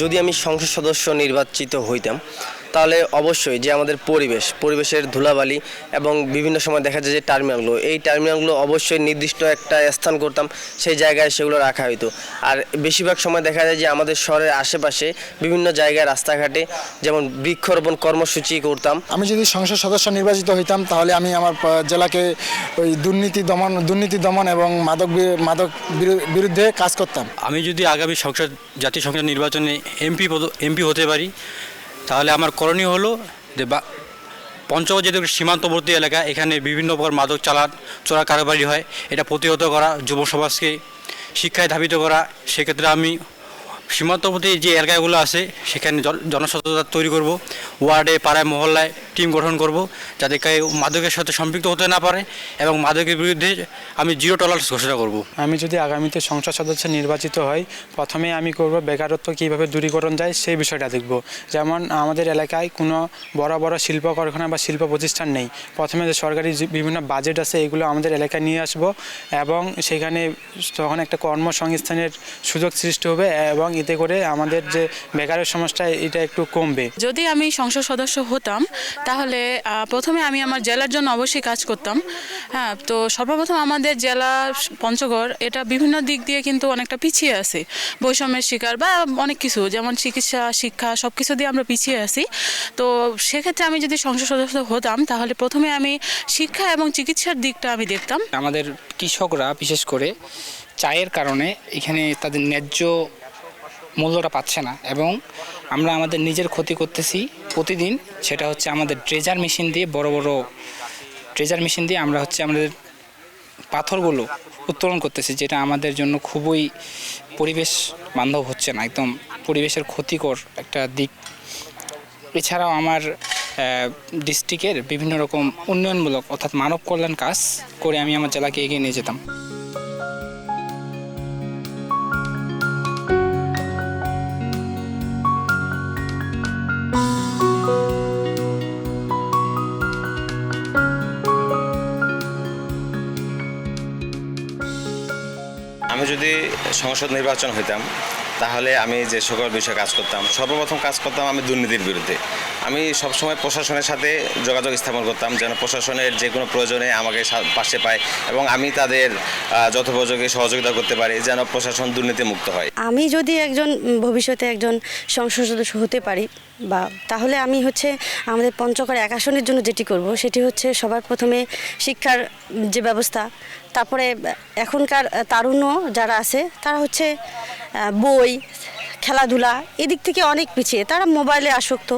যদি আমি সংসদ সদস্য নির্বাচিত হইতাম তাহলে অবশ্যই যে আমাদের পরিবেশের ধুলাবালি এবং বিভিন্ন সময় দেখা যায় যে এই টার্মিনালগুলো অবশ্যই নির্দিষ্ট একটা স্থান করতাম, সেই জায়গায় সেগুলো রাখা হইতো। আর বেশিরভাগ সময় দেখা যায় যে আমাদের শহরের আশেপাশে বিভিন্ন জায়গায় রাস্তাঘাটে যেমন বৃক্ষরোপণ কর্মসূচি করতাম। আমি যদি সংসদ সদস্য নির্বাচিত হইতাম তাহলে আমি আমার জেলাকে ওই দুর্নীতি দমন এবং মাদক বিরুদ্ধে কাজ করতাম। আমি যদি আগামী জাতীয় সংসদ নির্বাচনে এমপি হতে পারি তাহলে আমার করণীয় হলো যে পঞ্চগড় যেহেতু সীমান্তবর্তী এলাকা, এখানে বিভিন্ন প্রকার মাদক চোরা কারবারি হয়, এটা প্রতিহত করা, যুব সমাজকে শিক্ষায় ধাবিত করা। সেক্ষেত্রে আমি সীমান্তবর্তী যে এলাকাগুলো আছে সেখানে জনসচেতনতা তৈরি করব, ওয়ার্ডে পাড়ায় মহল্লায় টিম গঠন করব যাতে কেউ মাদকের সাথে সম্পৃক্ত হতে না পারে, এবং মাদকের বিরুদ্ধে আমি জিরো টলারেন্স ঘোষণা করব। আমি যদি আগামীতে সংসদ সদস্য নির্বাচিত হই, প্রথমে আমি করব বেকারত্ব কীভাবে দূরীকরণ যায় সেই বিষয়টা দেখব। যেমন আমাদের এলাকায় কোনো বড় বড় শিল্প কারখানা বা শিল্প প্রতিষ্ঠান নেই। প্রথমে যে সরকারি বিভিন্ন বাজেট আছে এগুলো আমাদের এলাকায় নিয়ে আসব, এবং সেখানে তখন একটা কর্মসংস্থানের সুযোগ সৃষ্টি হবে, এবং এতে করে আমাদের যে বেকারের সমস্যা এটা একটু কমবে। যদি আমি সংসদ সদস্য হতাম তাহলে প্রথমে আমি আমার জেলার জন্য অবশ্যই কাজ করতাম। হ্যাঁ, তো সর্বপ্রথম আমাদের জেলা পঞ্চগড় এটা বিভিন্ন দিক দিয়ে কিন্তু অনেকটা পিছিয়ে আছে, বৈষম্যের শিকার বা অনেক কিছু, যেমন চিকিৎসা, শিক্ষা, সব কিছু দিয়ে আমরা পিছিয়ে আছি। তো সেক্ষেত্রে আমি যদি সংসদ সদস্য হতাম তাহলে প্রথমে আমি শিক্ষা এবং চিকিৎসার দিকটা আমি দেখতাম। আমাদের কৃষকরা বিশেষ করে চায়ের কারণে এখানে তাদের ন্যায্য মূল্যটা পাচ্ছে না, এবং আমরা আমাদের নিজের ক্ষতি করতেছি প্রতিদিন। সেটা হচ্ছে আমাদের ড্রেজার মেশিন দিয়ে, বড় বড় ড্রেজার মেশিন দিয়ে আমরা আমাদের পাথরগুলো উত্তোলন করতেছি, যেটা আমাদের জন্য খুবই পরিবেশ বান্ধব হচ্ছে না, একদম পরিবেশের ক্ষতিকর একটা দিক। এছাড়াও আমার ডিস্ট্রিক্টের বিভিন্ন রকম উন্নয়নমূলক অর্থাৎ মানব কল্যাণ কাজ করে আমি আমার জেলাকে এগিয়ে নিয়ে যেতাম। আমি যদি সংসদ নির্বাচন হইতাম তাহলে আমি যে সকল বিষয়ে কাজ করতাম, সর্বপ্রথম কাজ করতাম আমি দুর্নীতির বিরুদ্ধে। আমি সবসময় প্রশাসনের সাথে যোগাযোগ স্থাপন করতাম যেন প্রশাসনের যে কোনো প্রয়োজনে আমাকে পাশে পায়, এবং আমি তাদের যথোপযোগী সহযোগিতা করতে পারি যেন প্রশাসন দুর্নীতিমুক্ত হয়। আমি যদি ভবিষ্যতে একজন সংসদ সদস্য হতে পারি তাহলে আমি আমাদের পঞ্চগড় 1 আসনের জন্য যেটি করব সেটি হচ্ছে সবার প্রথমে শিক্ষার যে ব্যবস্থা, তারপরে এখনকার তারুণ্য যারা আছে তারা বই, খেলাধুলা এদিক থেকে অনেক পিছিয়ে, তারা মোবাইলে আসক্ত।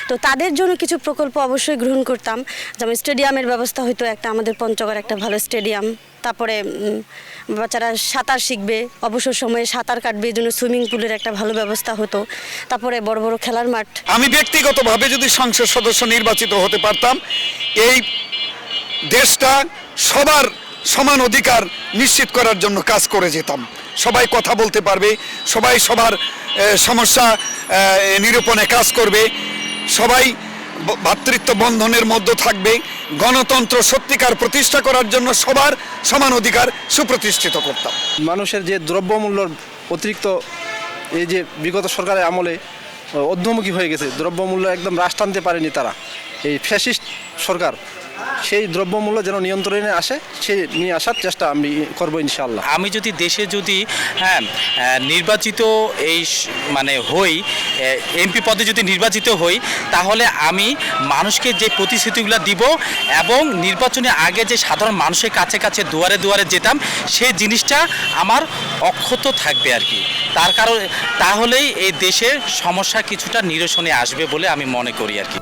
তো তাদের জন্য কিছু প্রকল্প অবশ্যই গ্রহণ করতাম, যেমন স্টেডিয়ামের ব্যবস্থা হতো একটা, আমাদের পঞ্চগড় একটা ভালো স্টেডিয়াম। তারপরে বাচ্চারা সাঁতার শিখবে, অবসর সময়ে সাঁতার কাটবে, এই জন্য সুইমিং পুলের একটা ভালো ব্যবস্থা হতো। তারপরে বড় বড় খেলার মাঠ। আমি ব্যক্তিগতভাবে যদি সংসদ সদস্য নির্বাচিত হতে পারতাম, এই দেশটা সবার সমান অধিকার নিশ্চিত করার জন্য কাজ করে যেতাম। সবাই কথা বলতে পারবে, সবাই সবার সমস্যা নিরূপণে কাজ করবে, সবাই ভ্রাতৃত্ব বন্ধনের মধ্যে থাকবে। গণতন্ত্র সত্যিকার প্রতিষ্ঠা করার জন্য সবার সমান অধিকার সুপ্রতিষ্ঠিত করতাম। মানুষের যে দ্রব্যমূল্যর অতিরিক্ত, এই যে বিগত সরকারের আমলে ঊর্ধ্বমুখী হয়ে গেছে, দ্রব্যমূল্য একদম হ্রাস টানতে পারেনি তারা, এই ফ্যাসিস্ট সরকার, সেই দ্রব্যমূল্য যেন নিয়ন্ত্রণে আসে, সে নিয়ে আসার চেষ্টা আমি করবো ইনশাআল্লাহ। আমি যদি দেশে নির্বাচিত হই, এমপি পদে যদি নির্বাচিত হই, তাহলে আমি মানুষকে যে প্রতিশ্রুতিগুলো দিব এবং নির্বাচনে আগে যে সাধারণ মানুষের কাছে কাছে দুয়ারে দুয়ারে যেতাম, সেই জিনিসটা আমার অক্ষত থাকবে আর কি। তার কারণ তাহলেই এই দেশের সমস্যা কিছুটা নিরসনে আসবে বলে আমি মনে করি আর কি।